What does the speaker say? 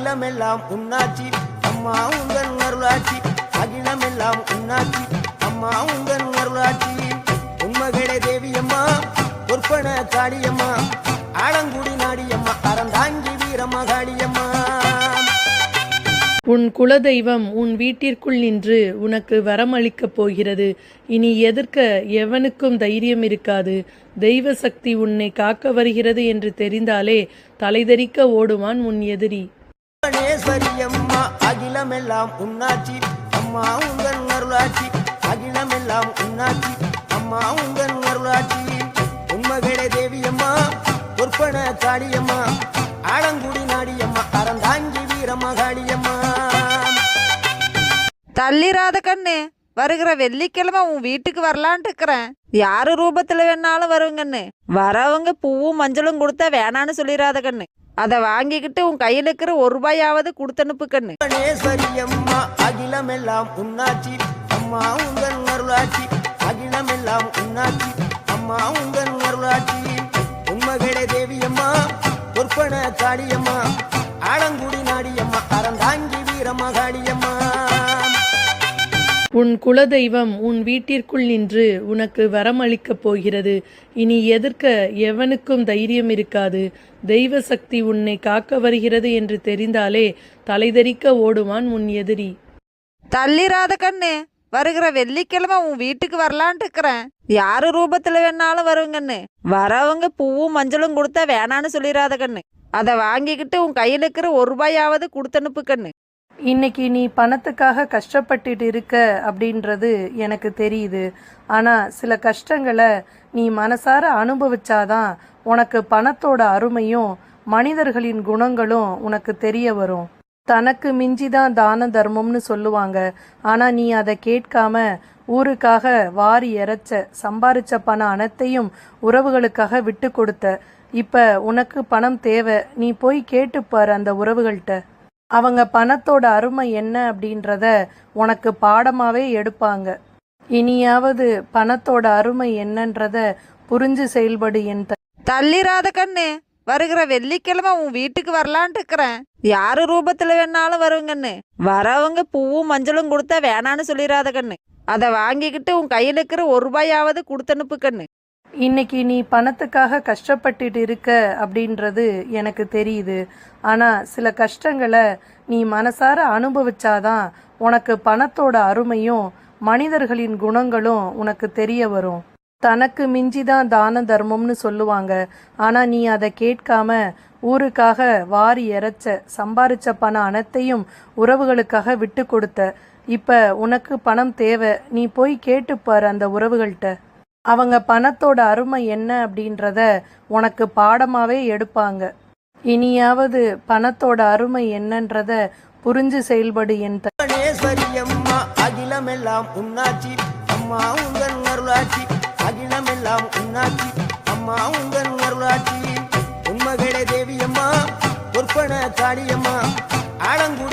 அகிலமெல்லாம் உன்னாட்சி அம்மா உங்கள் அருளாட்சி அகிலமெல்லாம் உன்னாட்சி அம்மா உங்கள் அருளாட்சி உண்மகளே தேவியம்மா பொற்பன காளியம்மா ஆலங்குடி நாடியம்மா அறந்தாங்கி வீரமகாளியம்மா. உன் குலதெய்வம் உன் வீட்டிற்குள் நின்று உனக்கு வரமளிக்கப் போகிறது. இனி எதிர்க்க எவனுக்கும் தைரியம் இருக்காது. தெய்வ சக்தி உன்னை காக்க வருகிறது என்று தெரிந்தாலே தலைதெறிக்க ஓடுவான் உன் எதிரி. அம்மா அகிலமெல்லாம் உன்னாட்சி அம்மா உங்கள் அருளாட்சி அகிலமெல்லாம் உன்னாட்சி அம்மா உங்கள் அருளாட்சி உண்மகளே தேவியம்மா பொற்பன காளியம்மா ஆலங்குடி நாடியம்மா அறந்தாங்கி வீரமகாளியம்மா. தள்ளிராத கண்ணு, வருகிற வெள்ளிக்கிழமை உன் வீட்டுக்கு வரலான்ட்டு இருக்கிறேன். யாரு ரூபத்துல வேணாலும் வருவங்கன்னு. வரவங்க பூவும் மஞ்சளும் கொடுத்தா வேணான்னு சொல்லிடாத கண்ணு. அதை வாங்கிக்கிட்டு உன் கையில் இருக்கிற ₹1 கொடுத்தனுப்பு கண்ணு. அம்மா அகிலமெல்லாம் உன்னாட்சி அம்மா உங்கள் அருளாட்சி அகிலமெல்லாம் உன்னாட்சி அம்மா உங்கள் அருளாட்சி உண்மகளே தேவியம்மா பொற்பன காளியம்மா ஆலங்குடி நாடியம்மா அறந்தாங்கி வீரமகாளியம்மா. உன் குலதெய்வம் உன் வீட்டிற்குள் நின்று உனக்கு வரமளிக்கப் போகிறது. இனி எதிர்க்க எவனுக்கும் தைரியம் இருக்காது. தெய்வ சக்தி உன்னை காக்க வருகிறது என்று தெரிந்தாலே தலைதெறிக்க ஓடுவான் உன் எதிரி. தள்ளிராத கண்ணு, வருகிற வெள்ளிக்கிழமை உன் வீட்டுக்கு வரலான்ட்டு இருக்கிறேன். யாரு ரூபத்துல வேணாலும் வருவங்கன்னு. வரவங்க பூவும் மஞ்சளும் கொடுத்தா வேணான்னு சொல்லிடாத கண்ணு. அதை வாங்கிக்கிட்டு உன் கையில் இருக்கிற ₹1 கொடுத்தனுப்பு கண்ணு. இன்னைக்கு நீ பணத்துக்காக கஷ்டப்பட்டுட்டு இருக்க அப்படின்றது எனக்கு தெரியுது. ஆனால் சில கஷ்டங்களை நீ மனசார அனுபவிச்சாதான் உனக்கு பணத்தோட அருமையும் மனிதர்களின் குணங்களும் உனக்கு தெரிய வரும். தனக்கு மிஞ்சிதான் தான தர்மம்னு சொல்லுவாங்க. ஆனால் நீ அதை கேட்காம ஊருக்காக வாரி இறைச்ச, சம்பாரிச்ச பணம் அனைத்தையும் உறவுகளுக்காக விட்டு கொடுத்த. இப்போ உனக்கு பணம் தேவை. நீ போய் கேட்டுப்பார் அந்த உறவுகள்கிட்ட. அவங்க பணத்தோட அருமை என்ன அப்படின்றத உனக்கு பாடமாகவே எடுப்பாங்க. இனியாவது பணத்தோட அருமை என்னன்றத புரிஞ்சு செயல்படு. என் தள்ளிராத கண்ணு, வருகிற வெள்ளிக்கிழமை உன் வீட்டுக்கு வரலான்ட்டு இருக்கிறேன். யாரு ரூபத்துல வேணாலும் வருவங்கன்னு. வரவங்க பூவும் மஞ்சளும் கொடுத்தா வேணான்னு சொல்லிடாத கண்ணு. அதை வாங்கிக்கிட்டு உன் கையில் இருக்கிற ₹1 கொடுத்தனுப்பு கண்ணு. இன்னைக்கு நீ பணத்துக்காக கஷ்டப்பட்டுட்டு இருக்க அப்படின்றது எனக்கு தெரியுது. ஆனால் சில கஷ்டங்களை நீ மனசார அனுபவிச்சாதான் உனக்கு பணத்தோட அருமையும் மனிதர்களின் குணங்களும் உனக்கு தெரிய வரும். தனக்கு மிஞ்சிதான் தான தர்மம்னு சொல்லுவாங்க. ஆனால் நீ அதை கேட்காம ஊருக்காக வாரி இறைச்ச, சம்பாரிச்ச பணம் அனைத்தையும் உறவுகளுக்காக விட்டு கொடுத்த. இப்போ உனக்கு பணம் தேவை. நீ போய் கேட்டுப்பார் அந்த உறவுகள்கிட்ட. அவங்க பணத்தோட அருமை என்ன அப்படின்றத உனக்கு பாடமாகவே எடுப்பாங்க. இனியாவது பணத்தோட அருமை என்னன்றத புரிஞ்சு செயல்படு. என் அம்மா அகிலமெல்லாம் உன்னாட்சி அம்மா உங்கள் அருளாட்சி அகிலமெல்லாம் உன்னாட்சி அம்மா உங்கள் அருளாட்சி உண்மகளே தேவியம்மா பொற்பன காளியம்மா ஆலங்குடி